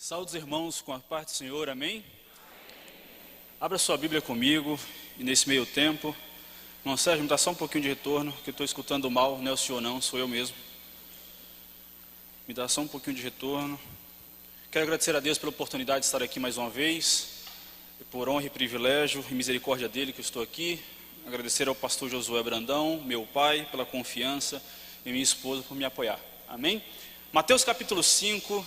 Saúde os irmãos com a parte do Senhor, amém? Abra sua Bíblia comigo e nesse meio tempo, irmão Sérgio, me dá só um pouquinho de retorno, que eu estou escutando mal, não é o senhor não, sou eu mesmo. Me dá só um pouquinho de retorno. Quero agradecer a Deus pela oportunidade de estar aqui mais uma vez, e por honra e privilégio e misericórdia dele que eu estou aqui. Agradecer ao pastor Josué Brandão, meu pai, pela confiança e minha esposa por me apoiar, amém? Mateus capítulo 5,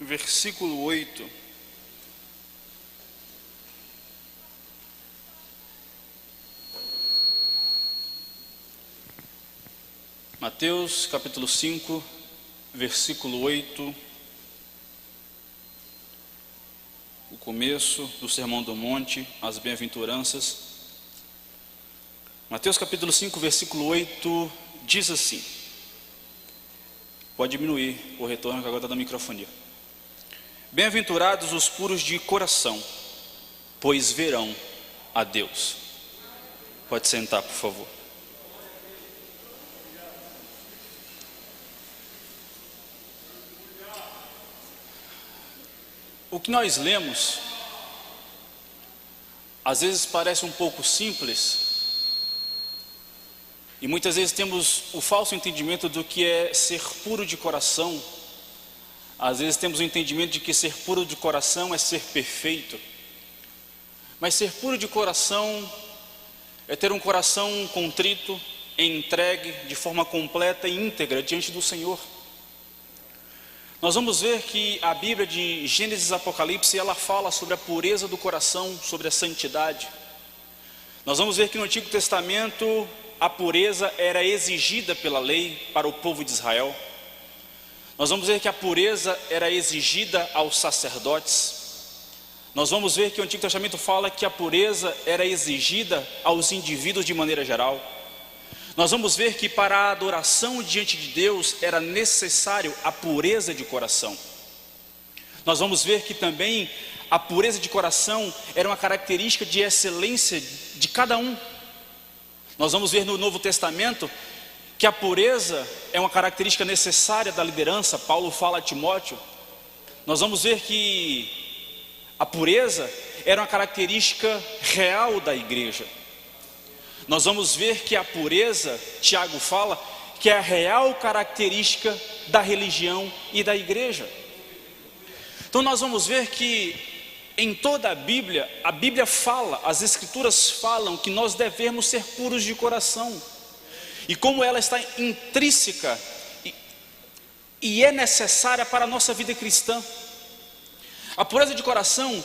versículo 8. Mateus capítulo 5, versículo 8. O começo do Sermão do Monte, as bem-aventuranças. Mateus capítulo 5, versículo 8, diz assim. Pode diminuir o retorno que agora está da microfonia. Bem-aventurados os puros de coração, pois verão a Deus. Pode sentar, por favor. O que nós lemos, às vezes parece um pouco simples, e muitas vezes temos o falso entendimento do que é ser puro de coração. Às vezes temos o entendimento de que ser puro de coração é ser perfeito. Mas ser puro de coração é ter um coração contrito, entregue de forma completa e íntegra diante do Senhor. Nós vamos ver que a Bíblia de Gênesis e Apocalipse, ela fala sobre a pureza do coração, sobre a santidade. Nós vamos ver que no Antigo Testamento a pureza era exigida pela lei para o povo de Israel. Nós vamos ver que a pureza era exigida aos sacerdotes. Nós vamos ver que o Antigo Testamento fala que a pureza era exigida aos indivíduos de maneira geral. Nós vamos ver que para a adoração diante de Deus era necessário a pureza de coração. Nós vamos ver que também a pureza de coração era uma característica de excelência de cada um. Nós vamos ver no Novo Testamento que a pureza é uma característica necessária da liderança. Paulo fala a Timóteo. Nós vamos ver que a pureza era uma característica real da igreja. Nós vamos ver que a pureza, Tiago fala, que é a real característica da religião e da igreja. Então nós vamos ver que em toda a Bíblia fala, as Escrituras falam que nós devemos ser puros de coração. E como ela está intrínseca e é necessária para a nossa vida cristã. A pureza de coração,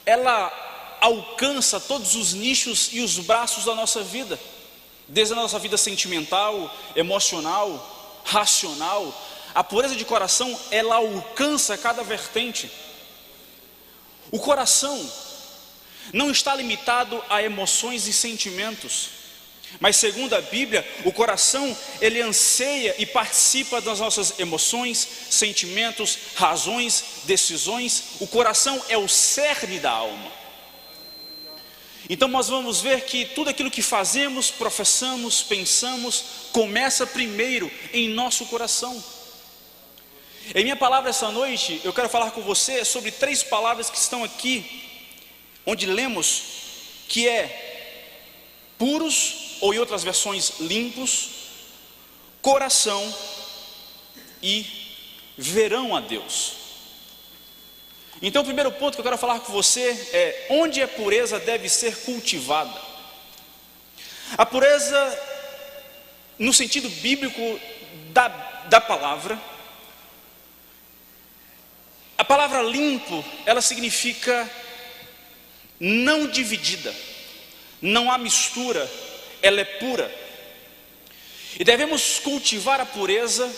ela alcança todos os nichos e os braços da nossa vida, desde a nossa vida sentimental, emocional, racional. A pureza de coração, ela alcança cada vertente. O coração não está limitado a emoções e sentimentos, mas segundo a Bíblia, o coração, ele anseia e participa das nossas emoções, sentimentos, razões, decisões. O coração é o cerne da alma. Então nós vamos ver que tudo aquilo que fazemos, professamos, pensamos, começa primeiro em nosso coração. Em minha palavra essa noite, eu quero falar com você sobre 3 palavras que estão aqui, onde lemos, que é puros, ou em outras versões, limpos, coração e verão a Deus. Então o primeiro ponto que eu quero falar com você é onde a pureza deve ser cultivada. A pureza, no sentido bíblico da palavra, a palavra limpo, ela significa não dividida, não há mistura, ela é pura. E devemos cultivar a pureza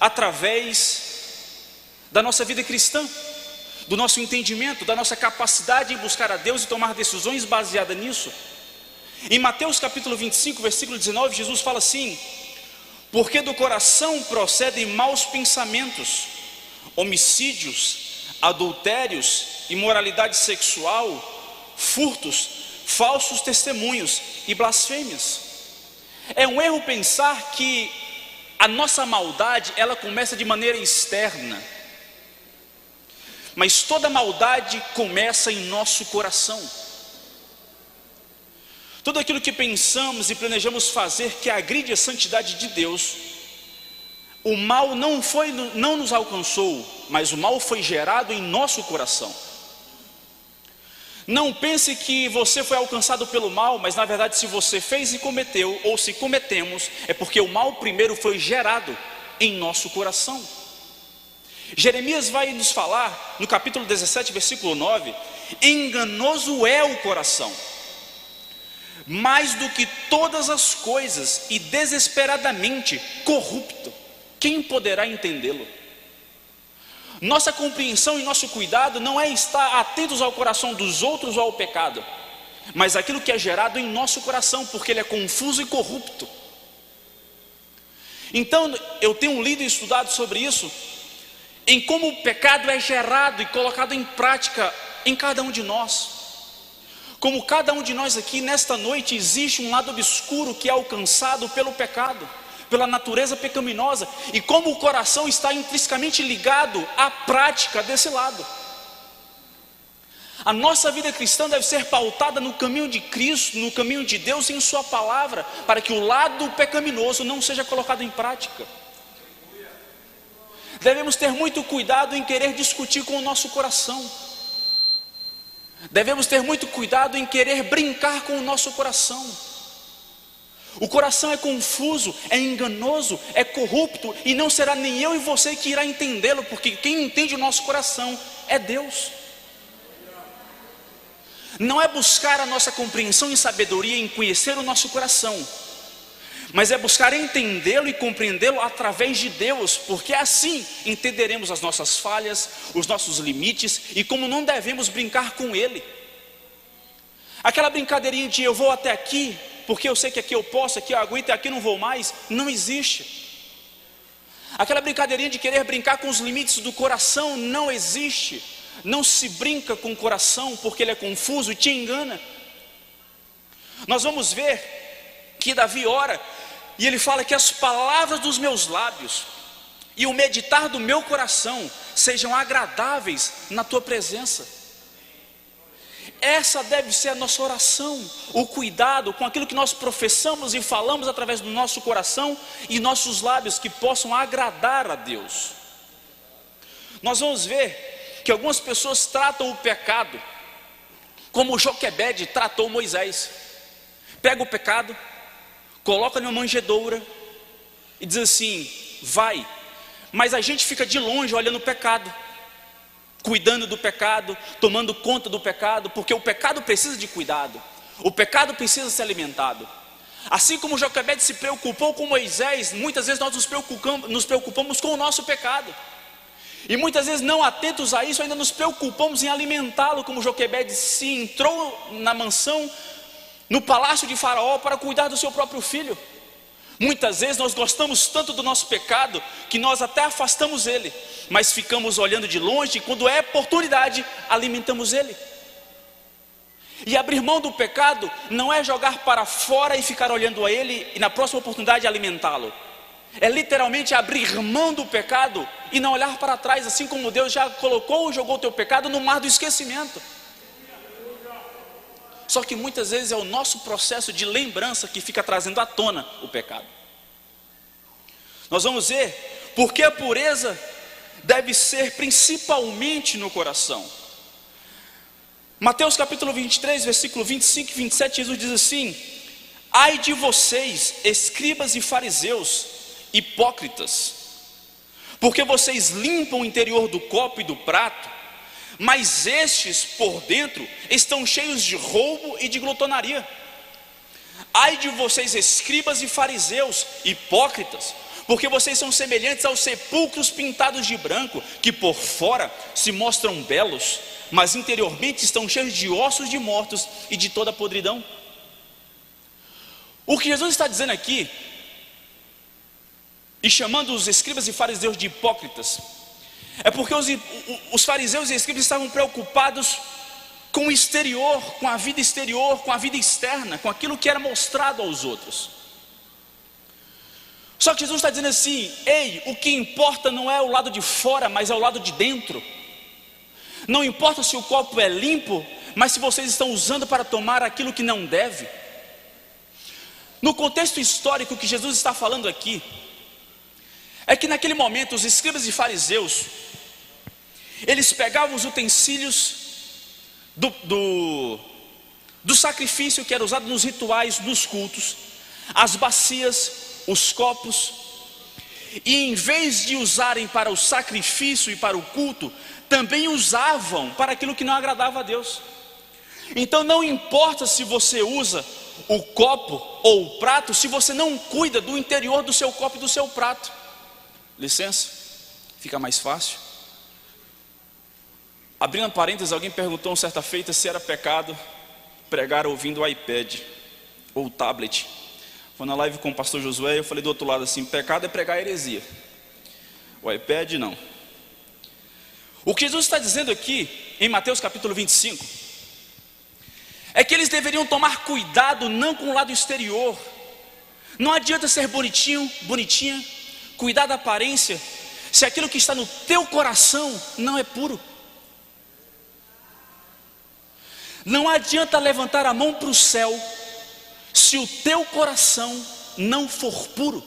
através da nossa vida cristã, do nosso entendimento, da nossa capacidade em buscar a Deus e tomar decisões baseadas nisso. Em Mateus capítulo 25, versículo 19, Jesus fala assim: porque do coração procedem maus pensamentos, homicídios, adultérios, imoralidade sexual, furtos, falsos testemunhos e blasfêmias. É um erro pensar que a nossa maldade, ela começa de maneira externa. Mas toda maldade começa em nosso coração. Tudo aquilo que pensamos e planejamos fazer que agride a santidade de Deus, o mal não nos alcançou, mas o mal foi gerado em nosso coração. Não pense que você foi alcançado pelo mal, mas na verdade se você fez e cometeu, ou se cometemos, é porque o mal primeiro foi gerado em nosso coração. Jeremias vai nos falar, no capítulo 17, versículo 9, enganoso é o coração, mais do que todas as coisas, e desesperadamente corrupto, quem poderá entendê-lo? Nossa compreensão e nosso cuidado não é estar atentos ao coração dos outros ou ao pecado, mas aquilo que é gerado em nosso coração, porque ele é confuso e corrupto. Então eu tenho lido e estudado sobre isso, em como o pecado é gerado e colocado em prática em cada um de nós. Como cada um de nós aqui nesta noite existe um lado obscuro que é alcançado pelo pecado, pela natureza pecaminosa, e como o coração está intrinsecamente ligado à prática desse lado. A nossa vida cristã deve ser pautada no caminho de Cristo, no caminho de Deus e em sua palavra, para que o lado pecaminoso não seja colocado em prática. Devemos ter muito cuidado em querer discutir com o nosso coração. Devemos ter muito cuidado em querer brincar com o nosso coração. O coração é confuso, é enganoso, é corrupto, e não será nem eu e você que irá entendê-lo, porque quem entende o nosso coração é Deus. Não é buscar a nossa compreensão e sabedoria em conhecer o nosso coração, mas é buscar entendê-lo e compreendê-lo através de Deus, porque assim entenderemos as nossas falhas, os nossos limites, e como não devemos brincar com Ele. Aquela brincadeirinha de eu vou até aqui, porque eu sei que aqui eu posso, aqui eu aguento e aqui não vou mais, não existe. Aquela brincadeirinha de querer brincar com os limites do coração não existe. Não se brinca com o coração, porque ele é confuso e te engana. Nós vamos ver que Davi ora, e ele fala que as palavras dos meus lábios e o meditar do meu coração sejam agradáveis na tua presença. Essa deve ser a nossa oração, o cuidado com aquilo que nós professamos e falamos através do nosso coração e nossos lábios, que possam agradar a Deus. Nós vamos ver que algumas pessoas tratam o pecado como Joquebede tratou Moisés. Pega o pecado, coloca numa manjedoura e diz assim, vai. Mas a gente fica de longe olhando o pecado, cuidando do pecado, tomando conta do pecado, porque o pecado precisa de cuidado, o pecado precisa ser alimentado. Assim como Joquebede se preocupou com Moisés, muitas vezes nós nos preocupamos com o nosso pecado, e muitas vezes não atentos a isso, ainda nos preocupamos em alimentá-lo, como Joquebede se entrou na mansão, no palácio de Faraó, para cuidar do seu próprio filho. Muitas vezes nós gostamos tanto do nosso pecado que nós até afastamos ele, mas ficamos olhando de longe, e quando é oportunidade, alimentamos ele. E abrir mão do pecado não é jogar para fora e ficar olhando a ele e na próxima oportunidade alimentá-lo. É literalmente abrir mão do pecado e não olhar para trás, assim como Deus já colocou e jogou o teu pecado no mar do esquecimento. Só que muitas vezes é o nosso processo de lembrança que fica trazendo à tona o pecado. Nós vamos ver porque a pureza deve ser principalmente no coração. Mateus capítulo 23, versículo 25 e 27, Jesus diz assim: ai de vocês, escribas e fariseus, hipócritas, porque vocês limpam o interior do copo e do prato, mas estes por dentro estão cheios de roubo e de glutonaria. Ai de vocês, escribas e fariseus, hipócritas, porque vocês são semelhantes aos sepulcros pintados de branco, que por fora se mostram belos, mas interiormente estão cheios de ossos de mortos e de toda podridão. O que Jesus está dizendo aqui, e chamando os escribas e fariseus de hipócritas, é porque os fariseus e escribas estavam preocupados com o exterior, com a vida exterior, com a vida externa, com aquilo que era mostrado aos outros. Só que Jesus está dizendo assim: ei, o que importa não é o lado de fora, mas é o lado de dentro. Não importa se o copo é limpo, mas se vocês estão usando para tomar aquilo que não deve. No contexto histórico que Jesus está falando aqui, é que naquele momento os escribas e fariseus, eles pegavam os utensílios do sacrifício que era usado nos rituais dos cultos, as bacias, os copos, e em vez de usarem para o sacrifício e para o culto, também usavam para aquilo que não agradava a Deus. Então não importa se você usa o copo ou o prato, se você não cuida do interior do seu copo e do seu prato. Licença, fica mais fácil. Abrindo parênteses, alguém perguntou certa feita se era pecado pregar ouvindo o iPad ou o tablet. Foi na live com o pastor Josué, eu falei do outro lado assim: pecado é pregar heresia, o iPad não. O que Jesus está dizendo aqui em Mateus capítulo 25 é que eles deveriam tomar cuidado não com o lado exterior. Não adianta ser bonitinho, bonitinha, cuidar da aparência, se aquilo que está no teu coração não é puro. Não adianta levantar a mão para o céu se o teu coração não for puro.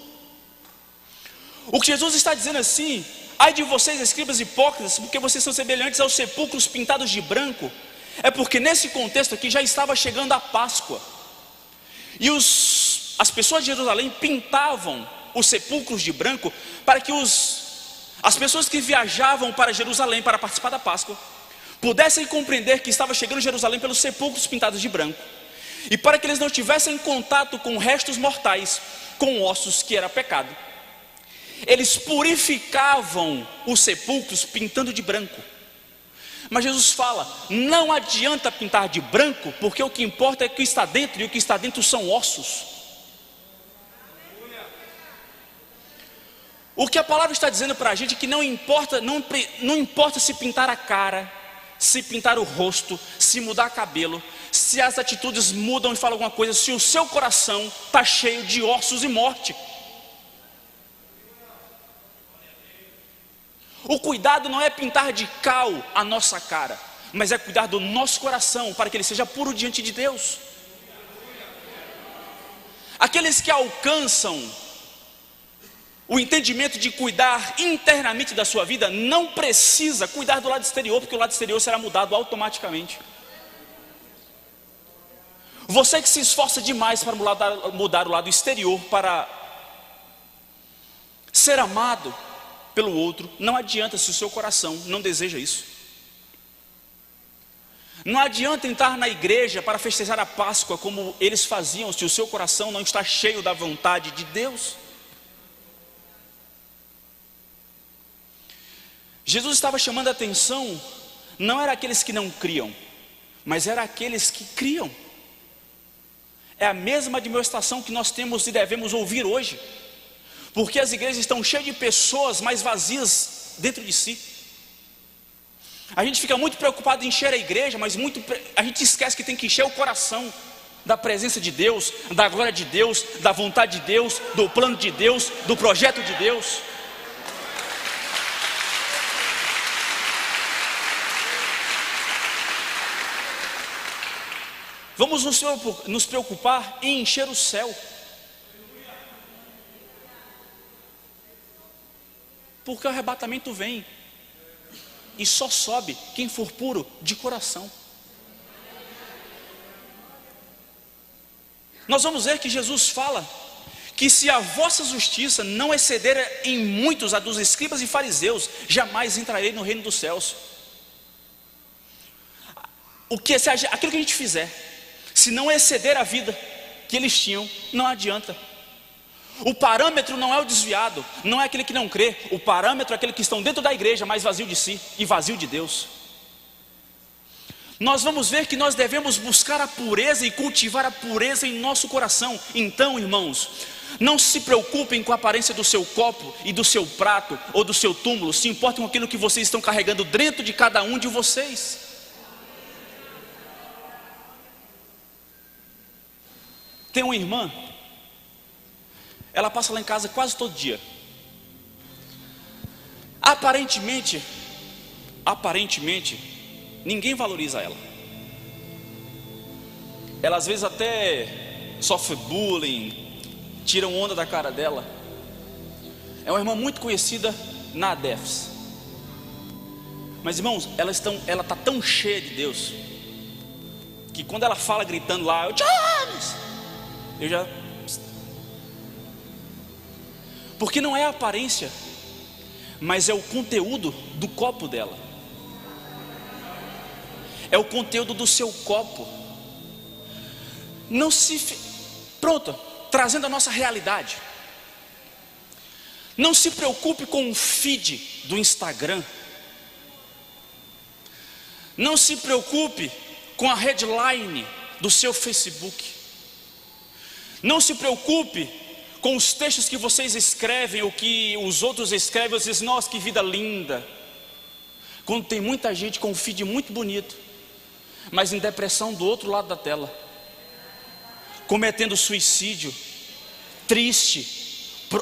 O que Jesus está dizendo assim: ai de vocês, escribas hipócritas, porque vocês são semelhantes aos sepulcros pintados de branco. É porque nesse contexto aqui já estava chegando a Páscoa, e as pessoas de Jerusalém pintavam os sepulcros de branco para que as pessoas que viajavam para Jerusalém para participar da Páscoa pudessem compreender que estava chegando Jerusalém pelos sepulcros pintados de branco, e para que eles não tivessem contato com restos mortais, com ossos, que era pecado. Eles purificavam os sepulcros pintando de branco. Mas Jesus fala: não adianta pintar de branco, porque o que importa é o que está dentro, e o que está dentro são ossos. O que a palavra está dizendo para a gente é que não importa se pintar a cara, se pintar o rosto, se mudar cabelo, se as atitudes mudam e falam alguma coisa, se o seu coração está cheio de ossos e morte. O cuidado não é pintar de cal a nossa cara, mas é cuidar do nosso coração para que ele seja puro diante de Deus. Aqueles que alcançam o entendimento de cuidar internamente da sua vida não precisa cuidar do lado exterior, porque o lado exterior será mudado automaticamente. Você que se esforça demais para mudar o lado exterior, para ser amado pelo outro, não adianta se o seu coração não deseja isso. Não adianta entrar na igreja para festejar a Páscoa como eles faziam, se o seu coração não está cheio da vontade de Deus. Jesus estava chamando a atenção, não era aqueles que não criam, mas era aqueles que criam. É a mesma admoestação que nós temos e devemos ouvir hoje, porque as igrejas estão cheias de pessoas mais vazias dentro de si. A gente fica muito preocupado em encher a igreja, mas a gente esquece que tem que encher o coração da presença de Deus, da glória de Deus, da vontade de Deus, do plano de Deus, do projeto de Deus. Vamos nos preocupar em encher o céu, porque o arrebatamento vem, e só sobe quem for puro de coração. Nós vamos ver que Jesus fala que se a vossa justiça não exceder em muitos a dos escribas e fariseus, jamais entrarei no reino dos céus. Aquilo que a gente fizer, se não exceder a vida que eles tinham, não adianta. O parâmetro não é o desviado, não é aquele que não crê. O parâmetro é aquele que estão dentro da igreja, mas vazio de si e vazio de Deus. Nós vamos ver que nós devemos buscar a pureza e cultivar a pureza em nosso coração. Então, irmãos, não se preocupem com a aparência do seu copo e do seu prato ou do seu túmulo. Se importem com aquilo que vocês estão carregando dentro de cada um de vocês. Tem uma irmã, Ela passa lá em casa quase todo dia. Aparentemente, ninguém valoriza ela. Ela às vezes até sofre bullying, tiram onda da cara dela. É uma irmã muito conhecida na ADEFS. Mas irmãos, ela está tão cheia de Deus, que quando ela fala gritando lá, eu já... Porque não é a aparência, mas é o conteúdo do copo dela. É o conteúdo do seu copo. Não se... Pronto, trazendo a nossa realidade. Não se preocupe com o feed do Instagram. Não se preocupe com a headline do seu Facebook. Não se preocupe com os textos que vocês escrevem, ou que os outros escrevem. Vocês dizem, nossa, que vida linda. Quando tem muita gente com um feed muito bonito, mas em depressão do outro lado da tela, cometendo suicídio, triste,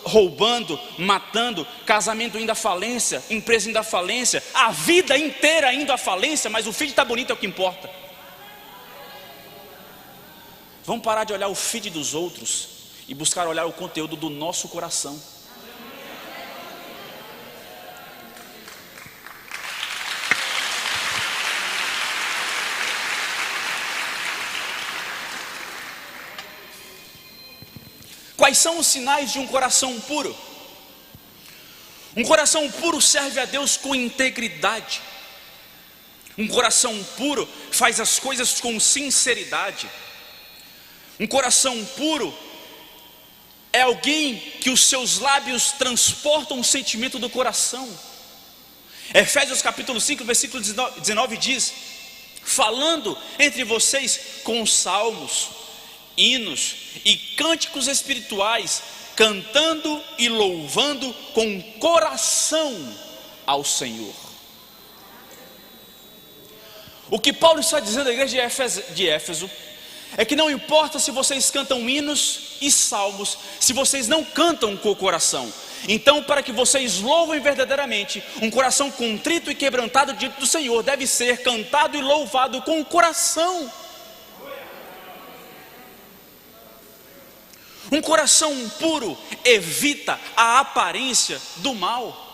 roubando, matando, casamento indo à falência, empresa indo à falência, a vida inteira indo à falência, mas o feed está bonito, é o que importa. Vamos parar de olhar o feed dos outros e buscar olhar o conteúdo do nosso coração. Quais são os sinais de um coração puro? Um coração puro serve a Deus com integridade. Um coração puro faz as coisas com sinceridade. Um coração puro é alguém que os seus lábios transportam o sentimento do coração. Efésios capítulo 5, versículo 19 diz: falando entre vocês com salmos, hinos e cânticos espirituais, cantando e louvando com coração ao Senhor. O que Paulo está dizendo à igreja de Éfeso é que não importa se vocês cantam hinos e salmos, se vocês não cantam com o coração. Então, para que vocês louvem verdadeiramente, um coração contrito e quebrantado diante do Senhor deve ser cantado e louvado com o coração. Um coração puro evita a aparência do mal.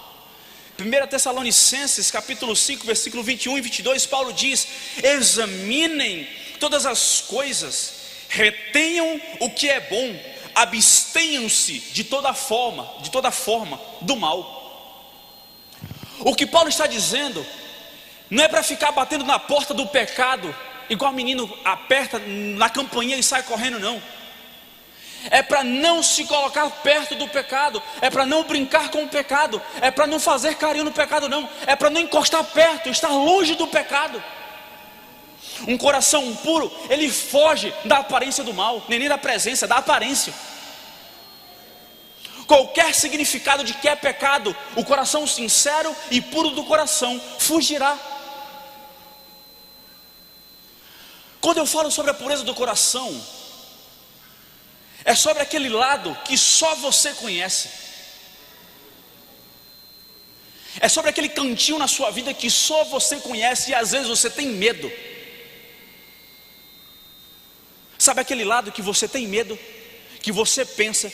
1 Tessalonicenses capítulo 5, versículo 21 e 22, Paulo diz: examinem todas as coisas, retenham o que é bom, abstenham-se de toda forma do mal. O que Paulo está dizendo não é para ficar batendo na porta do pecado, igual o menino aperta na campainha e sai correndo, não. É para não se colocar perto do pecado, é para não brincar com o pecado, é para não fazer carinho no pecado, não. É para não encostar perto, estar longe do pecado. Um coração puro, ele foge da aparência do mal, nem da presença, da aparência. Qualquer significado de que é pecado, o coração sincero e puro do coração fugirá. Quando eu falo sobre a pureza do coração, é sobre aquele lado que só você conhece. É sobre aquele cantinho na sua vida que só você conhece e às vezes você tem medo. Sabe aquele lado que você tem medo, que você pensa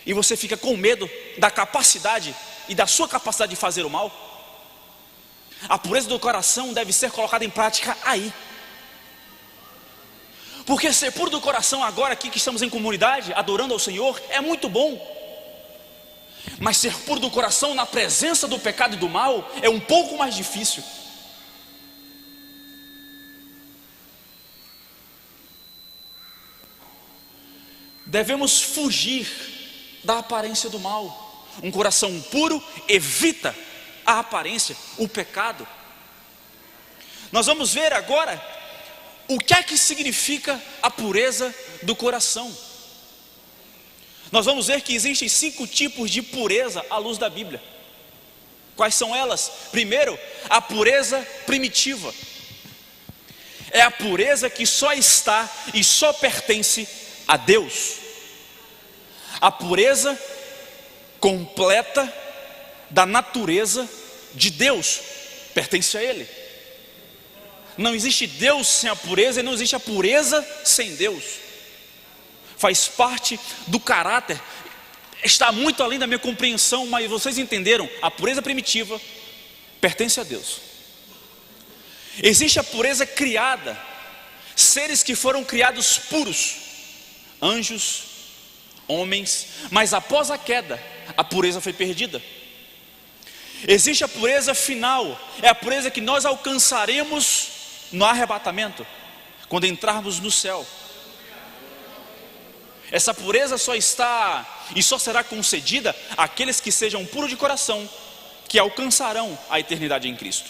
e você fica com medo da capacidade e da sua capacidade de fazer o mal? A pureza do coração deve ser colocada em prática aí. Porque ser puro do coração agora aqui que estamos em comunidade, adorando ao Senhor, é muito bom. Mas ser puro do coração na presença do pecado e do mal é um pouco mais difícil. Devemos fugir da aparência do mal. Um coração puro evita a aparência, o pecado. Nós vamos ver agora o que é que significa a pureza do coração. Nós vamos ver que existem 5 tipos de pureza à luz da Bíblia. Quais são elas? Primeiro, a pureza primitiva. É a pureza que só está e só pertence a Deus. A pureza completa da natureza de Deus pertence a Ele. Não existe Deus sem a pureza e não existe a pureza sem Deus. Faz parte do caráter. Está muito além da minha compreensão, mas vocês entenderam, a pureza primitiva pertence a Deus. Existe a pureza criada, seres que foram criados puros, anjos, homens, mas após a queda, a pureza foi perdida. Existe a pureza final, é a pureza que nós alcançaremos no arrebatamento, quando entrarmos no céu. Essa pureza só está e só será concedida àqueles que sejam puros de coração, que alcançarão a eternidade em Cristo.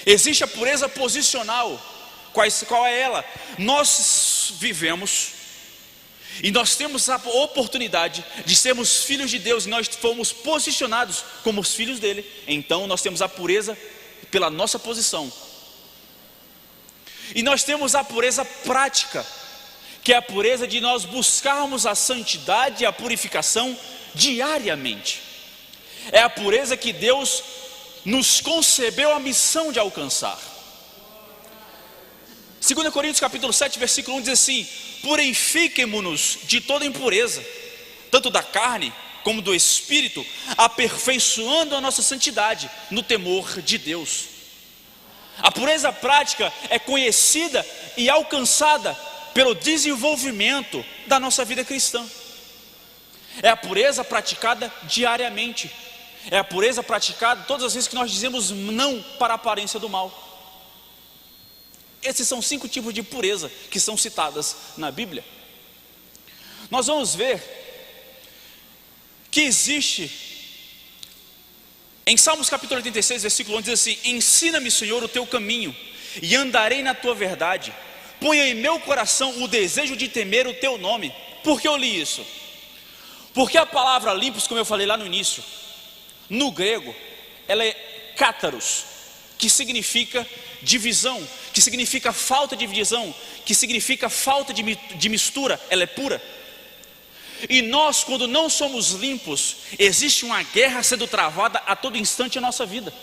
Existe a pureza posicional. Qual é ela? Nós vivemos e nós temos a oportunidade de sermos filhos de Deus, e nós fomos posicionados como os filhos dele. Então nós temos a pureza pela nossa posição. E nós temos a pureza prática, que é a pureza de nós buscarmos a santidade e a purificação diariamente. É a pureza que Deus nos concebeu a missão de alcançar. 2 Coríntios capítulo 7, versículo 1 diz assim: purifiquemo-nos de toda impureza, tanto da carne como do espírito, aperfeiçoando a nossa santidade no temor de Deus. A pureza prática é conhecida e alcançada pelo desenvolvimento da nossa vida cristã. É a pureza praticada diariamente. É a pureza praticada todas as vezes que nós dizemos não para a aparência do mal. Esses são 5 tipos de pureza que são citadas na Bíblia. Nós vamos ver que existe, em Salmos capítulo 86, versículo 11, diz assim: ensina-me, Senhor, o teu caminho, e andarei na tua verdade. Ponha em meu coração o desejo de temer o teu nome. Por que eu li isso? Porque a palavra limpos, como eu falei lá no início, no grego, ela é cátaros, que significa divisão, que significa falta de divisão, que significa falta de mistura. Ela é pura. E nós, quando não somos limpos, existe uma guerra sendo travada a todo instante na nossa vida,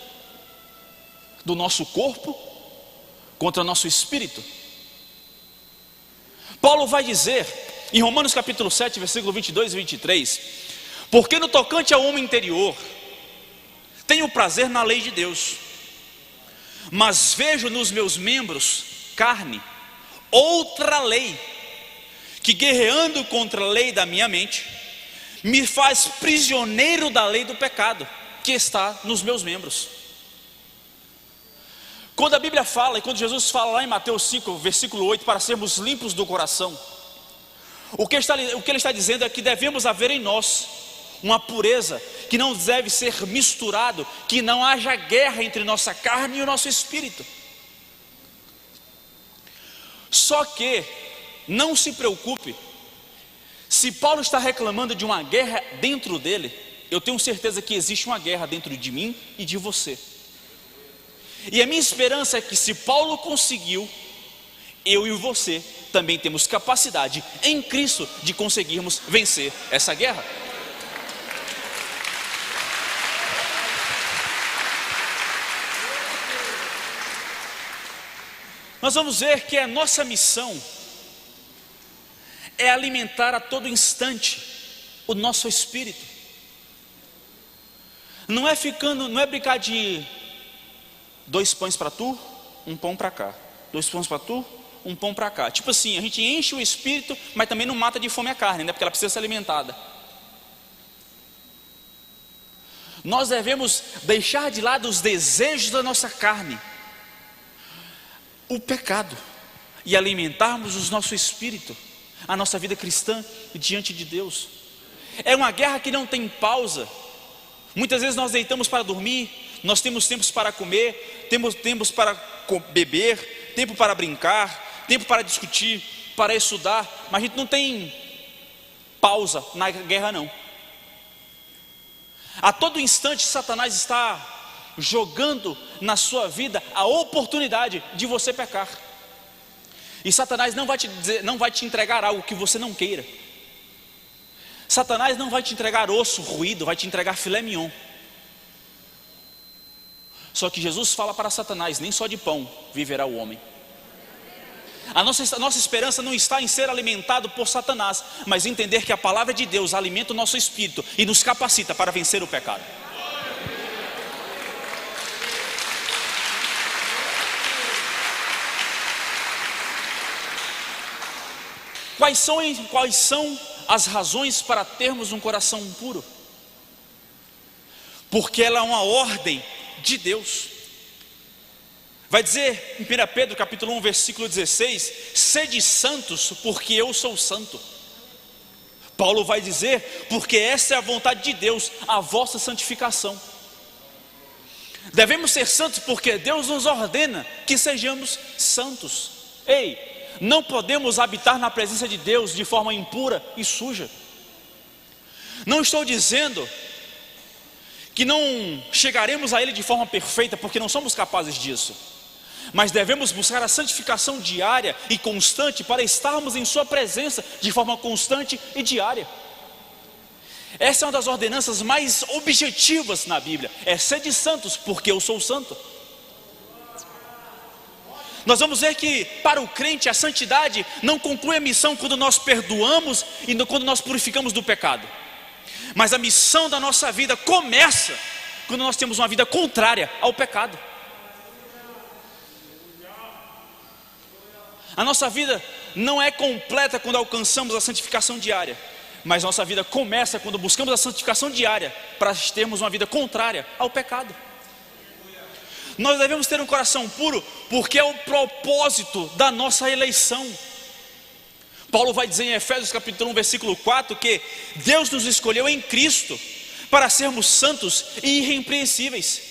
do nosso corpo contra o nosso espírito. Paulo vai dizer em Romanos capítulo 7, versículo 22 e 23: porque no tocante ao homem interior, tenho prazer na lei de Deus, mas vejo nos meus membros, carne, outra lei, que guerreando contra a lei da minha mente, me faz prisioneiro da lei do pecado, que está nos meus membros. Quando a Bíblia fala, e quando Jesus fala lá em Mateus 5, versículo 8, para sermos limpos do coração, o que ele está dizendo é que devemos haver em nós uma pureza que não deve ser misturado, que não haja guerra entre nossa carne e o nosso espírito. Só que não se preocupe, se Paulo está reclamando de uma guerra dentro dele, eu tenho certeza que existe uma guerra dentro de mim e de você. E a minha esperança é que se Paulo conseguiu, eu e você também temos capacidade em Cristo de conseguirmos vencer essa guerra. Nós vamos ver que a nossa missão é alimentar a todo instante o nosso espírito. Não é brincar de 2 pães para tu, 1 pão para cá. 2 pães para tu, 1 pão para cá. Tipo assim, a gente enche o espírito, mas também não mata de fome a carne, né? Porque ela precisa ser alimentada. Nós devemos deixar de lado os desejos da nossa carne, o pecado, e alimentarmos o nosso espírito, a nossa vida cristã diante de Deus. É uma guerra que não tem pausa. Muitas vezes nós deitamos para dormir, nós temos tempos para comer, temos tempos para beber, tempo para brincar, tempo para discutir, para estudar, mas a gente não tem pausa na guerra não. A todo instante Satanás está jogando na sua vida a oportunidade de você pecar. E Satanás não vai te entregar algo que você não queira. Satanás não vai te entregar osso ruído, vai te entregar filé mignon. Só que Jesus fala para Satanás: nem só de pão viverá o homem. A nossa esperança não está em ser alimentado por Satanás, mas entender que a palavra de Deus alimenta o nosso espírito e nos capacita para vencer o pecado. Quais são as razões para termos um coração puro? Porque ela é uma ordem de Deus. Vai dizer em 1 Pedro capítulo 1 versículo 16: sede santos porque eu sou santo. Paulo vai dizer: porque essa é a vontade de Deus, a vossa santificação. Devemos ser santos porque Deus nos ordena que sejamos santos. Ei, não podemos habitar na presença de Deus de forma impura e suja. Não estou dizendo que não chegaremos a Ele de forma perfeita, porque não somos capazes disso, mas devemos buscar a santificação diária e constante para estarmos em sua presença de forma constante e diária. Essa é uma das ordenanças mais objetivas na Bíblia: é sede santos porque eu sou santo. Nós vamos ver que para o crente a santidade não conclui a missão quando nós perdoamos e quando nós purificamos do pecado, mas a missão da nossa vida começa quando nós temos uma vida contrária ao pecado. A nossa vida não é completa quando alcançamos a santificação diária, mas nossa vida começa quando buscamos a santificação diária para termos uma vida contrária ao pecado. Nós devemos ter um coração puro porque é o propósito da nossa eleição. Paulo vai dizer em Efésios capítulo 1 versículo 4 que Deus nos escolheu em Cristo para sermos santos e irrepreensíveis.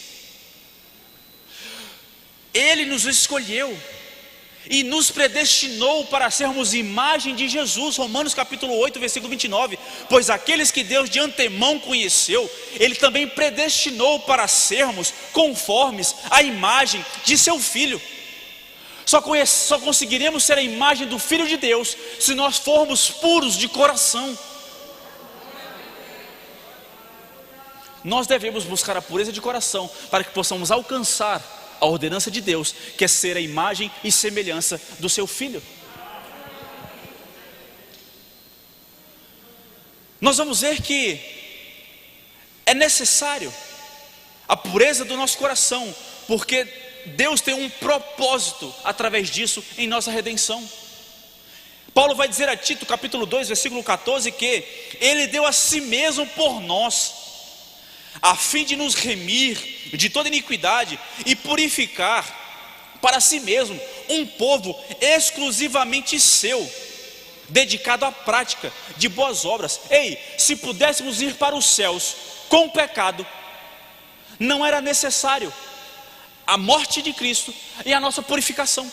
Ele nos escolheu e nos predestinou para sermos imagem de Jesus. Romanos capítulo 8 versículo 29: pois aqueles que Deus de antemão conheceu, Ele também predestinou para sermos conformes à imagem de seu Filho. Só conseguiremos ser a imagem do Filho de Deus se nós formos puros de coração. Nós devemos buscar a pureza de coração para que possamos alcançar a ordenança de Deus, que é ser a imagem e semelhança do seu Filho. Nós vamos ver que é necessário a pureza do nosso coração, porque Deus tem um propósito através disso em nossa redenção. Paulo vai dizer a Tito capítulo 2 versículo 14 que Ele deu a si mesmo por nós, a fim de nos remir de toda iniquidade e purificar para si mesmo um povo exclusivamente seu, dedicado à prática de boas obras. Ei, se pudéssemos ir para os céus com pecado, não era necessário a morte de Cristo e a nossa purificação.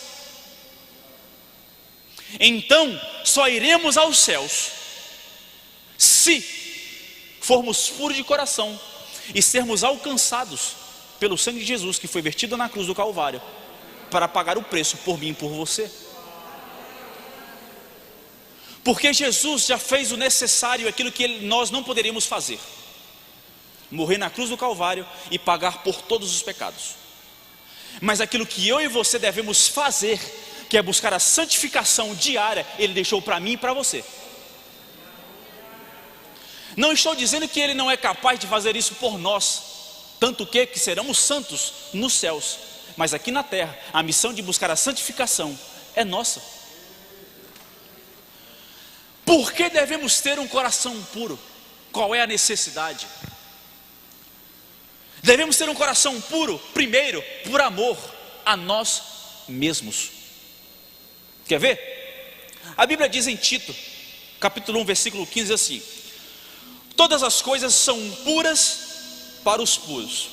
Então só iremos aos céus se formos puros de coração e sermos alcançados pelo sangue de Jesus, que foi vertido na cruz do Calvário para pagar o preço por mim e por você. Porque Jesus já fez o necessário, aquilo que nós não poderíamos fazer: morrer na cruz do Calvário e pagar por todos os pecados. Mas aquilo que eu e você devemos fazer, que é buscar a santificação diária, Ele deixou para mim e para você. Não estou dizendo que Ele não é capaz de fazer isso por nós, tanto que seremos santos nos céus, mas aqui na terra a missão de buscar a santificação é nossa. Por que devemos ter um coração puro? Qual é a necessidade? Devemos ter um coração puro, primeiro, por amor a nós mesmos. Quer ver? A Bíblia diz em Tito capítulo 1 versículo 15 assim: todas as coisas são puras para os puros,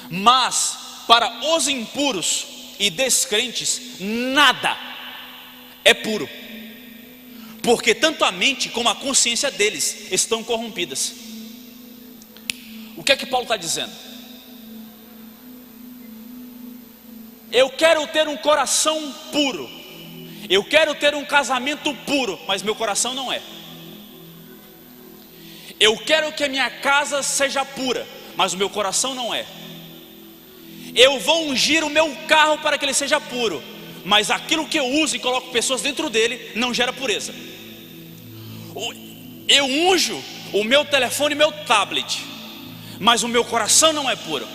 mas para os impuros e descrentes nada é puro, porque tanto a mente como a consciência deles estão corrompidas. O que é que Paulo está dizendo? Eu quero ter um coração puro, eu quero ter um casamento puro, mas meu coração não é. Eu quero que a minha casa seja pura, mas o meu coração não é. Eu vou ungir o meu carro para que ele seja puro, mas aquilo que eu uso e coloco pessoas dentro dele não gera pureza. Eu unjo o meu telefone e meu tablet, mas o meu coração não é puro.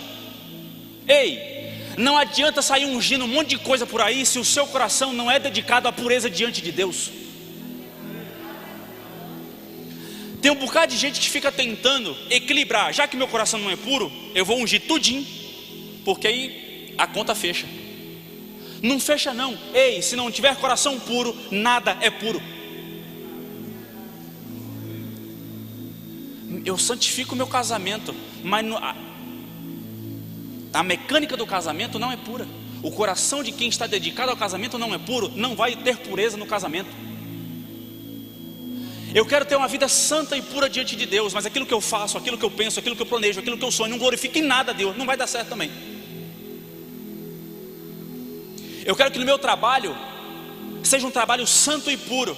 Ei, não adianta sair ungindo um monte de coisa por aí se o seu coração não é dedicado à pureza diante de Deus. Tem um bocado de gente que fica tentando equilibrar. Já que meu coração não é puro, eu vou ungir tudinho, porque aí a conta fecha. Não fecha não. Ei, se não tiver coração puro, nada é puro. Eu santifico o meu casamento, mas a mecânica do casamento não é pura. O coração de quem está dedicado ao casamento não é puro, não vai ter pureza no casamento. Eu quero ter uma vida santa e pura diante de Deus, mas aquilo que eu faço, aquilo que eu penso, aquilo que eu planejo, aquilo que eu sonho, não glorifica em nada a Deus, não vai dar certo também. Eu quero que no meu trabalho seja um trabalho santo e puro,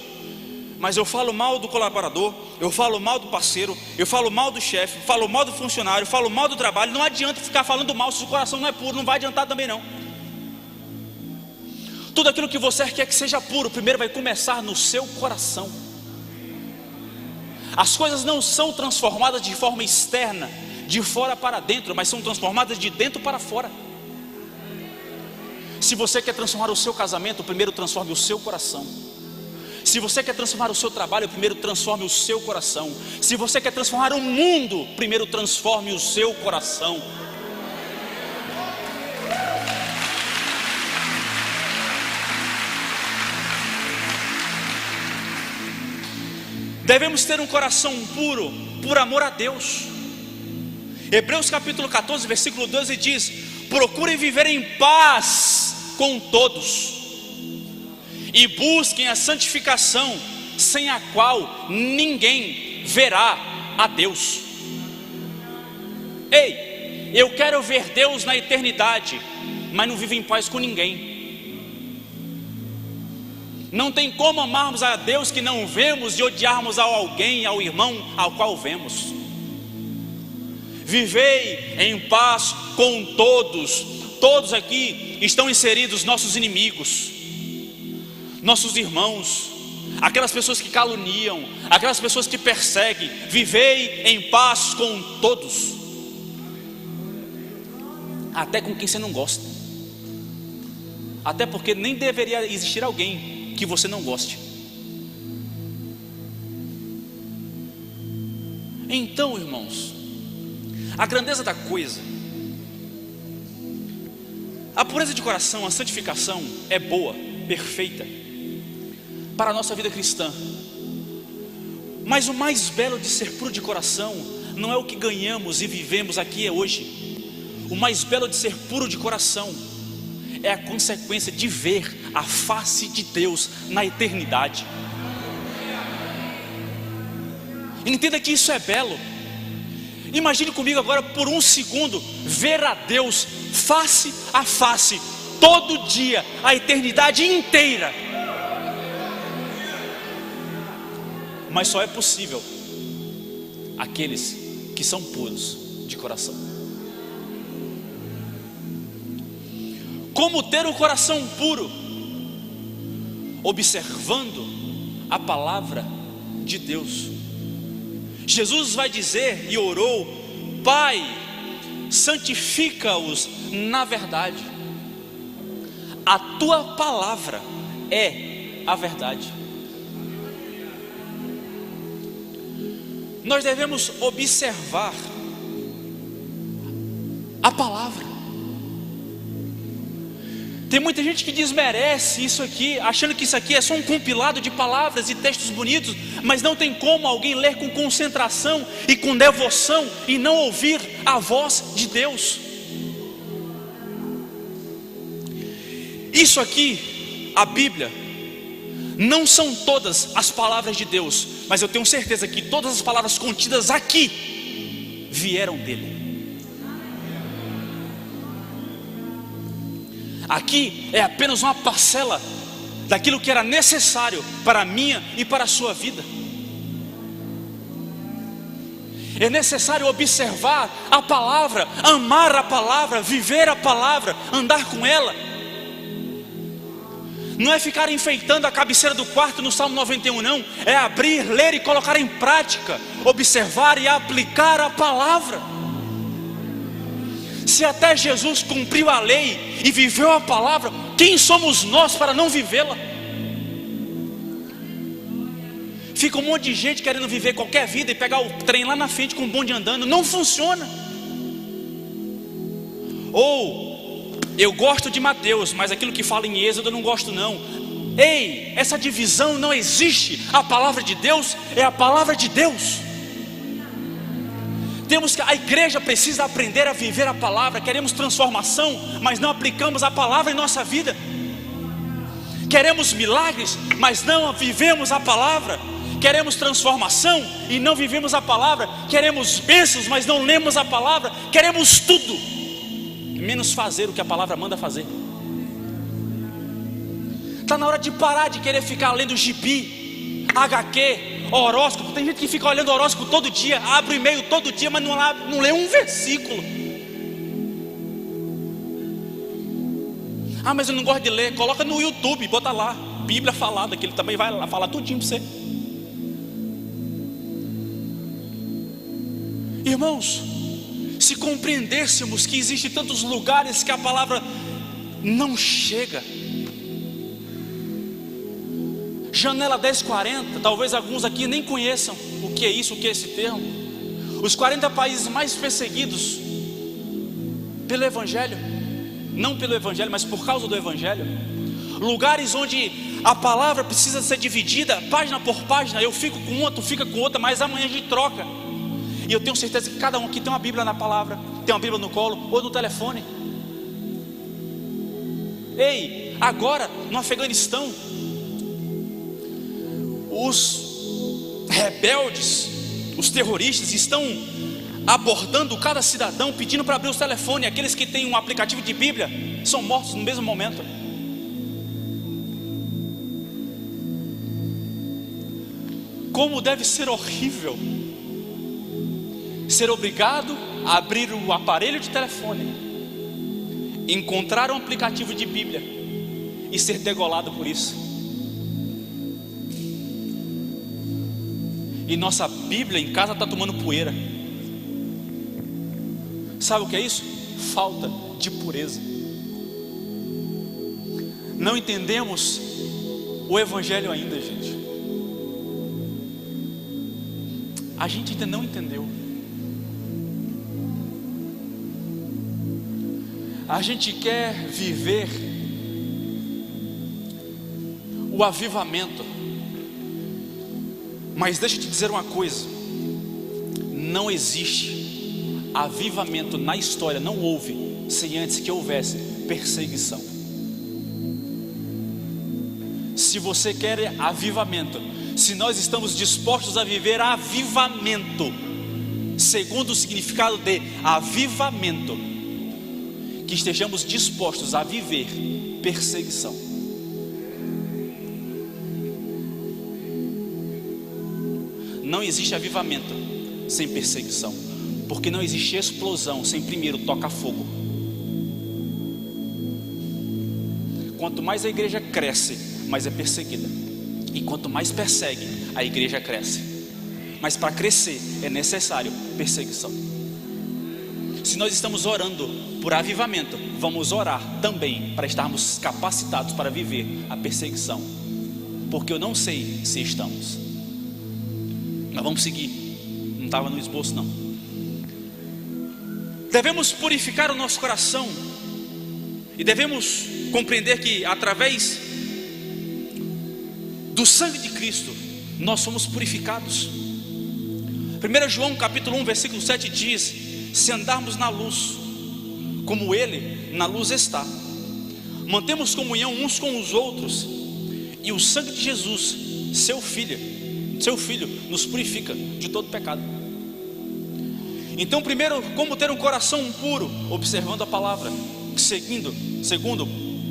mas eu falo mal do colaborador, eu falo mal do parceiro, eu falo mal do chefe, falo mal do funcionário, falo mal do trabalho. Não adianta ficar falando mal se o coração não é puro, não vai adiantar também não. Tudo aquilo que você quer que seja puro, primeiro vai começar no seu coração. As coisas não são transformadas de forma externa, de fora para dentro, mas são transformadas de dentro para fora. Se você quer transformar o seu casamento, primeiro transforme o seu coração. Se você quer transformar o seu trabalho, primeiro transforme o seu coração. Se você quer transformar o mundo, primeiro transforme o seu coração. Devemos ter um coração puro, por amor a Deus. Hebreus capítulo 14, versículo 12 diz: procurem viver em paz com todos e busquem a santificação, sem a qual ninguém verá a Deus. Ei, eu quero ver Deus na eternidade, mas não vivo em paz com ninguém. Não tem como amarmos a Deus que não vemos e odiarmos a alguém, ao irmão ao qual vemos. Vivei em paz com todos. Todos aqui estão inseridos nossos inimigos, nossos irmãos, aquelas pessoas que caluniam, aquelas pessoas que perseguem. Vivei em paz com todos, até com quem você não gosta. Até porque nem deveria existir alguém que você não goste. Então, irmãos, a grandeza da coisa, a pureza de coração, a santificação é boa, perfeita para a nossa vida cristã. Mas o mais belo de ser puro de coração não é o que ganhamos e vivemos aqui hoje. O mais belo de ser puro de coração é a consequência de ver a face de Deus na eternidade. Entenda que isso é belo. Imagine comigo agora por um segundo ver a Deus face a face, todo dia, a eternidade inteira. Mas só é possível aqueles que são puros de coração. Como ter o coração puro? Observando a palavra de Deus. Jesus vai dizer e orou: Pai, santifica-os na verdade. A tua palavra é a verdade. Nós devemos observar a palavra. Tem muita gente que desmerece isso aqui, achando que isso aqui é só um compilado de palavras e textos bonitos, mas não tem como alguém ler com concentração e com devoção e não ouvir a voz de Deus. Isso aqui, a Bíblia, não são todas as palavras de Deus, mas eu tenho certeza que todas as palavras contidas aqui vieram dele. Aqui é apenas uma parcela daquilo que era necessário para a minha e para a sua vida. É necessário observar a palavra, amar a palavra, viver a palavra, andar com ela. Não é ficar enfeitando a cabeceira do quarto no Salmo 91, não. É abrir, ler e colocar em prática, observar e aplicar a palavra. Se até Jesus cumpriu a lei e viveu a palavra, quem somos nós para não vivê-la? Fica um monte de gente querendo viver qualquer vida e pegar o trem lá na frente com o bonde andando. Não funciona. Ou, eu gosto de Mateus, mas aquilo que fala em Êxodo eu não gosto não. Ei, essa divisão não existe. A palavra de Deus é a palavra de Deus. A igreja precisa aprender a viver a palavra. Queremos transformação, mas não aplicamos a palavra em nossa vida. Queremos milagres, mas não vivemos a palavra. Queremos transformação e não vivemos a palavra. Queremos bênçãos, mas não lemos a palavra. Queremos tudo, menos fazer o que a palavra manda fazer. Está na hora de parar de querer ficar lendo gibi, HQ, horóscopo. Tem gente que fica olhando horóscopo todo dia, abre o e-mail todo dia, mas não lê um versículo. Ah, mas eu não gosto de ler. Coloca no YouTube, bota lá, Bíblia falada, que ele também vai lá falar tudinho para você. Irmãos, se compreendêssemos que existem tantos lugares que a palavra não chega. Janela 1040, talvez alguns aqui nem conheçam o que é isso, o que é esse termo. Os 40 países mais perseguidos pelo Evangelho, não pelo Evangelho, mas por causa do Evangelho. Lugares onde a palavra precisa ser dividida, página por página. Eu fico com uma, tu fica com outra, mas amanhã a gente troca. E eu tenho certeza que cada um aqui tem uma Bíblia na palavra, tem uma Bíblia no colo ou no telefone. Ei, agora no Afeganistão, os rebeldes, os terroristas estão abordando cada cidadão, pedindo para abrir os telefones. Aqueles que têm um aplicativo de Bíblia são mortos no mesmo momento. Como deve ser horrível ser obrigado a abrir o aparelho de telefone, encontrar um aplicativo de Bíblia e ser degolado por isso. E nossa Bíblia em casa está tomando poeira. Sabe o que é isso? Falta de pureza. Não entendemos o Evangelho ainda, gente. A gente ainda não entendeu. A gente quer viver o avivamento, mas deixa eu te dizer uma coisa: não existe avivamento na história, não houve, sem antes que houvesse perseguição. Se você quer avivamento, se nós estamos dispostos a viver avivamento, segundo o significado de avivamento, que estejamos dispostos a viver perseguição. Não existe avivamento sem perseguição, porque não existe explosão sem primeiro toca-fogo. Quanto mais a igreja cresce, mais é perseguida, e quanto mais persegue, a igreja cresce. Mas para crescer é necessário perseguição. Se nós estamos orando por avivamento, vamos orar também para estarmos capacitados para viver a perseguição, porque eu não sei se estamos. Mas vamos seguir. Não estava no esboço não. Devemos purificar o nosso coração, e devemos compreender que através do sangue de Cristo nós somos purificados. 1 João capítulo 1 versículo 7 diz: se andarmos na luz, como Ele na luz está, mantemos comunhão uns com os outros, e o sangue de Jesus, seu Filho, nos purifica de todo pecado. Então, primeiro, como ter um coração puro? Observando a palavra, segundo,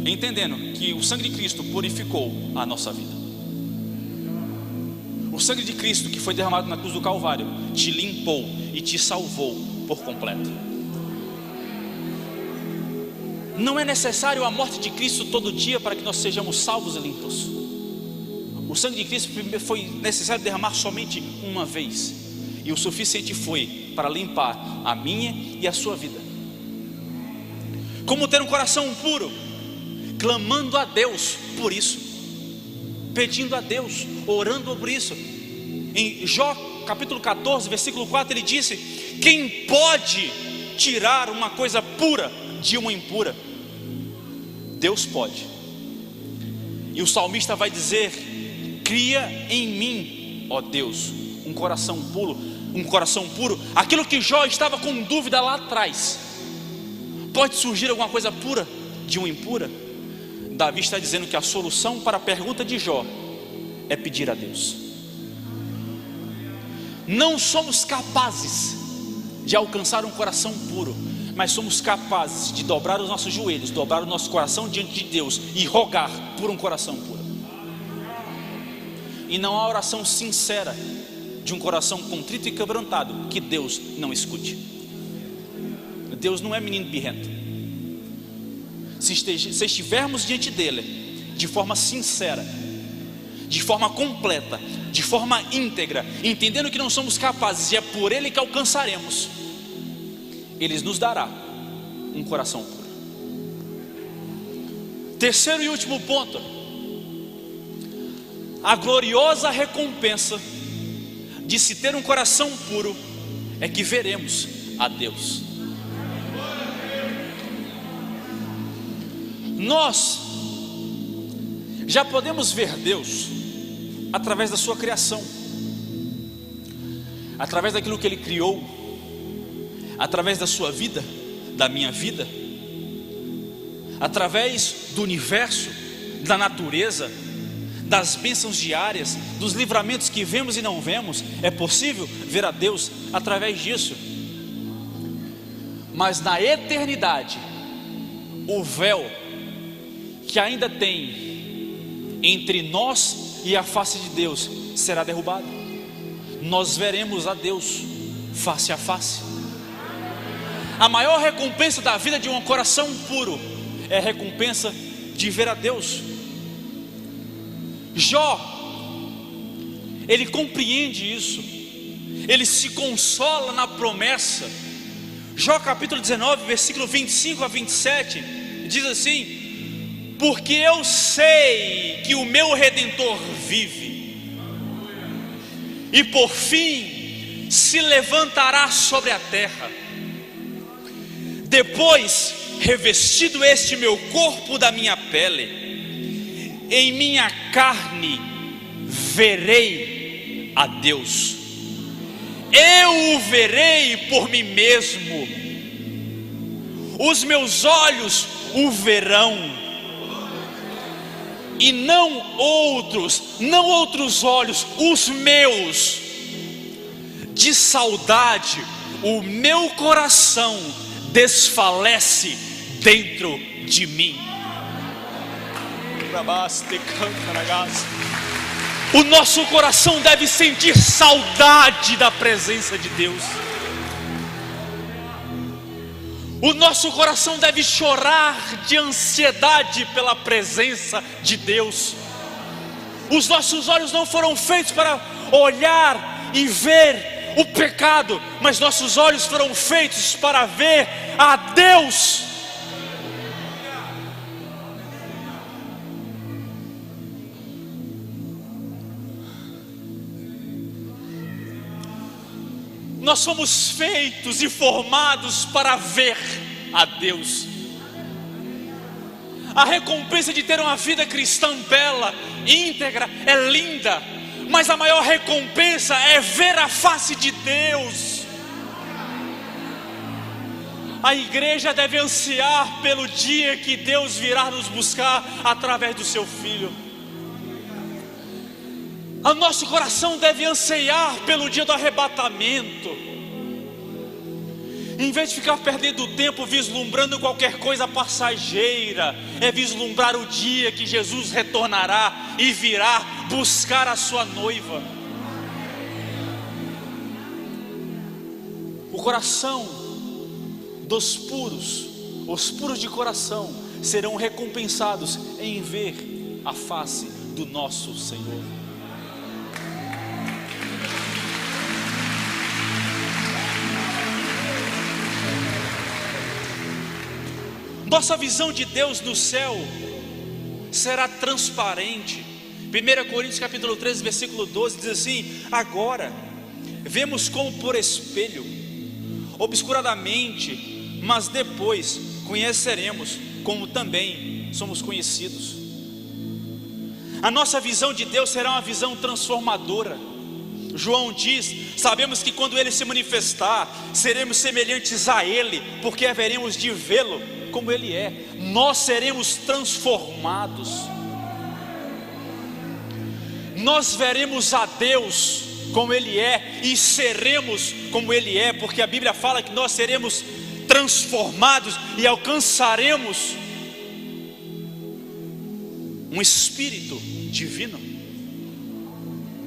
entendendo que o sangue de Cristo purificou a nossa vida. O sangue de Cristo que foi derramado na cruz do Calvário te limpou e te salvou por completo. Não é necessário a morte de Cristo todo dia para que nós sejamos salvos e limpos. O sangue de Cristo foi necessário derramar somente uma vez, e o suficiente foi para limpar a minha e a sua vida. Como ter um coração puro? Clamando a Deus por isso, pedindo a Deus, orando por isso. Em Jó capítulo 14, versículo 4, ele disse: quem pode tirar uma coisa pura de uma impura? Deus pode. E o salmista vai dizer: cria em mim, ó Deus, um coração puro. Aquilo que Jó estava com dúvida lá atrás, pode surgir alguma coisa pura de uma impura? Davi está dizendo que a solução para a pergunta de Jó é pedir a Deus. Não somos capazes de alcançar um coração puro, mas somos capazes de dobrar os nossos joelhos, dobrar o nosso coração diante de Deus e rogar por um coração puro. E não há oração sincera de um coração contrito e quebrantado que Deus não escute. Deus não é menino birrento. Se estivermos diante dele de forma sincera, de forma completa, de forma íntegra, entendendo que não somos capazes e é por ele que alcançaremos, ele nos dará um coração puro. Terceiro e último ponto: a gloriosa recompensa de se ter um coração puro é que veremos a Deus. Nós já podemos ver Deus através da sua criação, através daquilo que Ele criou, através da sua vida, da minha vida, através do universo, da natureza, das bênçãos diárias, dos livramentos que vemos e não vemos. É possível ver a Deus através disso. Mas na eternidade, o véu que ainda tem entre nós e a face de Deus será derrubado. Nós veremos a Deus face a face. A maior recompensa da vida de um coração puro é a recompensa de ver a Deus. Jó, ele compreende isso, ele se consola na promessa. Jó capítulo 19, versículo 25 a 27, diz assim: porque eu sei que o meu Redentor vive, e por fim se levantará sobre a terra. Depois, revestido este meu corpo da minha pele, em minha carne verei a Deus. Eu o verei por mim mesmo. Os meus olhos o verão, e não outros olhos, os meus. De saudade o meu coração desfalece dentro de mim. O nosso coração deve sentir saudade da presença de Deus. O nosso coração deve chorar de ansiedade pela presença de Deus. Os nossos olhos não foram feitos para olhar e ver o pecado, mas nossos olhos foram feitos para ver a Deus. Nós somos feitos e formados para ver a Deus. A recompensa de ter uma vida cristã bela, íntegra, é linda, mas a maior recompensa é ver a face de Deus. A igreja deve ansiar pelo dia que Deus virá nos buscar através do seu Filho. O nosso coração deve anseiar pelo dia do arrebatamento. Em vez de ficar perdendo tempo vislumbrando qualquer coisa passageira, é vislumbrar o dia que Jesus retornará e virá buscar a sua noiva. O coração dos puros, os puros de coração, serão recompensados em ver a face do nosso Senhor. Nossa visão de Deus no céu será transparente. 1 Coríntios capítulo 13, versículo 12 diz assim: agora vemos como por espelho, obscuradamente, mas depois conheceremos como também somos conhecidos. A nossa visão de Deus será uma visão transformadora. João diz: sabemos que quando Ele se manifestar, seremos semelhantes a Ele, porque haveremos de vê-lo como Ele é. Nós seremos transformados. Nós veremos a Deus como Ele é e seremos como Ele é, porque a Bíblia fala que nós seremos transformados e alcançaremos um espírito divino.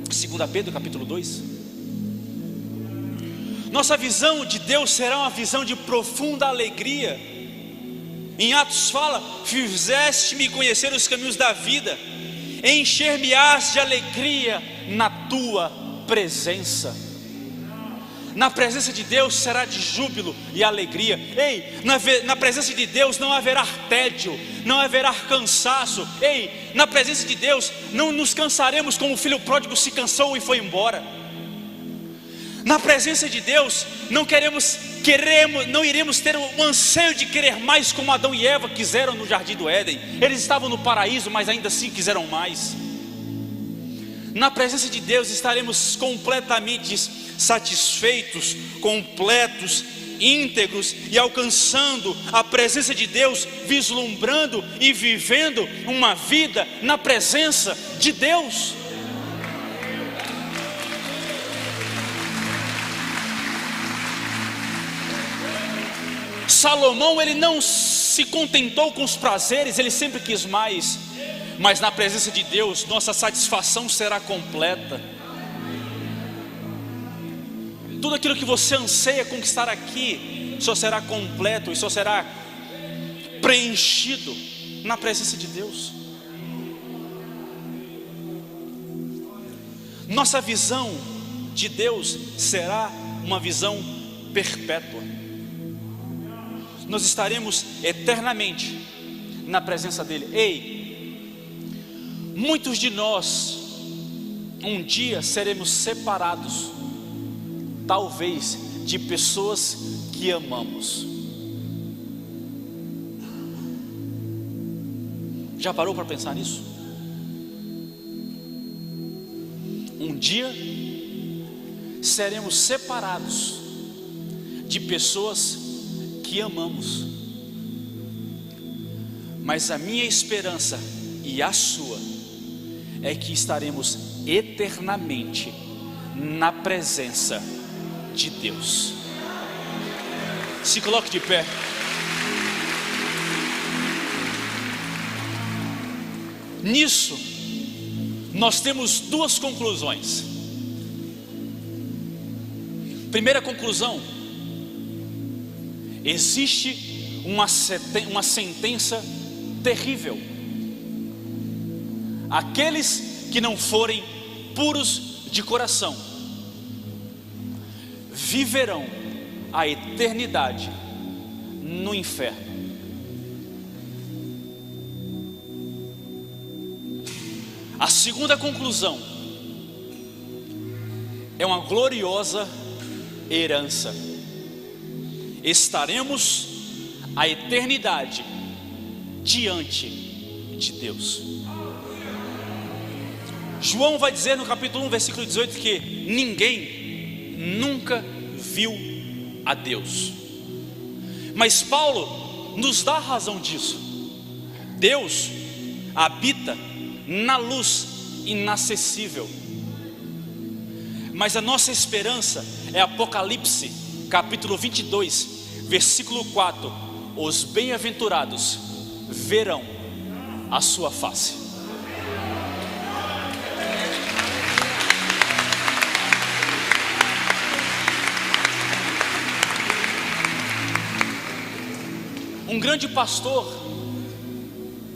2 Pedro capítulo 2. Nossa visão de Deus será uma visão de profunda alegria. Em Atos fala: fizeste-me conhecer os caminhos da vida, encher-me-ás de alegria na tua presença. Na presença de Deus será de júbilo e alegria. Ei, na presença de Deus não haverá tédio, não haverá cansaço. Ei, na presença de Deus não nos cansaremos como o filho pródigo se cansou e foi embora. Na presença de Deus não iremos ter o anseio de querer mais, como Adão e Eva quiseram no jardim do Éden. Eles estavam no paraíso, mas ainda assim quiseram mais. Na presença de Deus estaremos completamente satisfeitos, completos, íntegros e alcançando a presença de Deus, vislumbrando e vivendo uma vida na presença de Deus. Salomão, ele não se contentou com os prazeres, ele sempre quis mais. Mas na presença de Deus, nossa satisfação será completa. Tudo aquilo que você anseia conquistar aqui só será completo e só será preenchido na presença de Deus. Nossa visão de Deus será uma visão perpétua. Nós estaremos eternamente na presença dEle. Ei, muitos de nós um dia seremos separados, talvez, de pessoas que amamos. Já parou para pensar nisso? Um dia seremos separados de pessoas que amamos. Mas a minha esperança e a sua é que estaremos eternamente na presença de Deus. Se coloque de pé. Nisso nós temos duas conclusões. Primeira conclusão: existe uma sentença terrível. Aqueles que não forem puros de coração viverão a eternidade no inferno. A segunda conclusão é uma gloriosa herança. Estaremos a eternidade diante de Deus. João vai dizer no capítulo 1, versículo 18, que ninguém nunca viu a Deus. Mas Paulo nos dá a razão disso. Deus habita na luz inacessível. Mas a nossa esperança é Apocalipse capítulo 22, versículo 4: os bem-aventurados verão a sua face. Um grande pastor,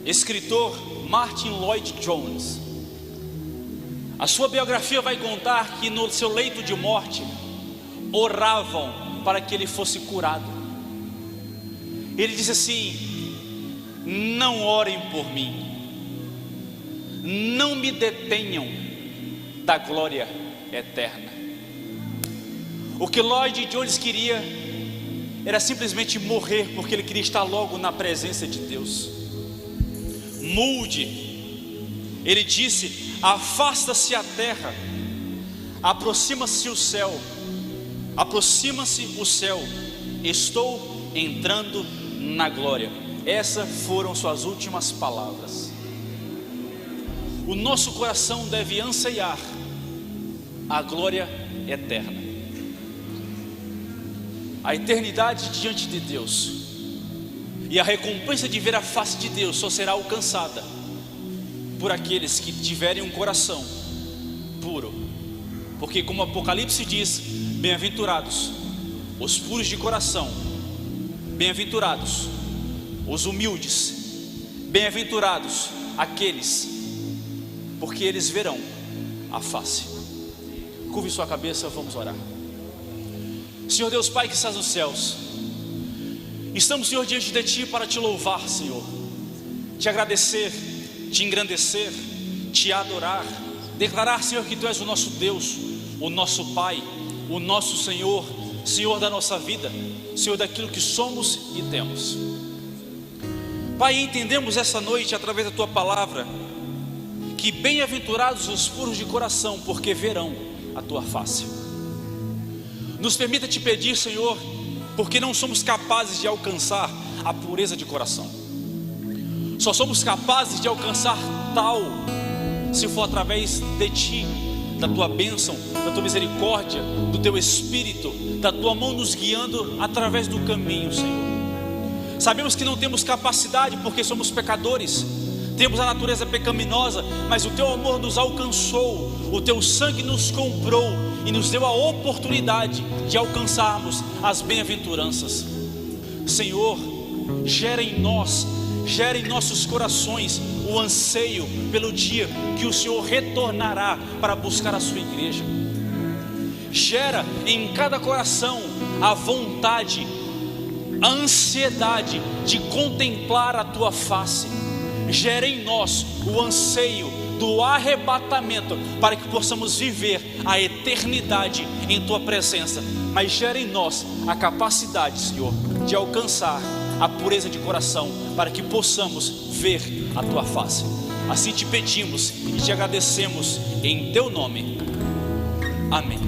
escritor, Martin Lloyd-Jones, a sua biografia vai contar que no seu leito de morte oravam para que ele fosse curado. Ele disse assim: não orem por mim, não me detenham da glória eterna. O que Lloyd-Jones queria era simplesmente morrer, porque ele queria estar logo na presença de Deus. Moody, ele disse: afasta-se a terra, aproxima-se o céu, aproxima-se o céu, estou entrando na glória. Essas foram suas últimas palavras. O nosso coração deve anseiar a glória eterna, a eternidade diante de Deus. E a recompensa de ver a face de Deus só será alcançada por aqueles que tiverem um coração puro. Porque como Apocalipse diz: bem-aventurados os puros de coração, bem-aventurados os humildes, bem-aventurados aqueles, porque eles verão a face. Curve sua cabeça, vamos orar. Senhor Deus Pai que estás nos céus, estamos, Senhor, diante de Ti para Te louvar, Senhor, Te agradecer, Te engrandecer, Te adorar, declarar, Senhor, que Tu és o nosso Deus, o nosso Pai, o nosso Senhor, Senhor da nossa vida, Senhor daquilo que somos e temos. Pai, entendemos essa noite através da Tua palavra que bem-aventurados os puros de coração, porque verão a Tua face. Nos permita Te pedir, Senhor, porque não somos capazes de alcançar a pureza de coração. Só somos capazes de alcançar tal se for através de Ti, da Tua bênção, da Tua misericórdia, do Teu Espírito, da Tua mão nos guiando através do caminho, Senhor. Sabemos que não temos capacidade porque somos pecadores, temos a natureza pecaminosa, mas o Teu amor nos alcançou, o Teu sangue nos comprou e nos deu a oportunidade de alcançarmos as bem-aventuranças. Senhor, gera em nossos corações o anseio pelo dia que o Senhor retornará para buscar a sua igreja. Gera em cada coração a vontade, a ansiedade de contemplar a Tua face. Gera em nós o anseio do arrebatamento, para que possamos viver a eternidade em Tua presença. Mas gera em nós a capacidade, Senhor, de alcançar a pureza de coração, para que possamos ver a Tua face. Assim Te pedimos e Te agradecemos em Teu nome. Amém.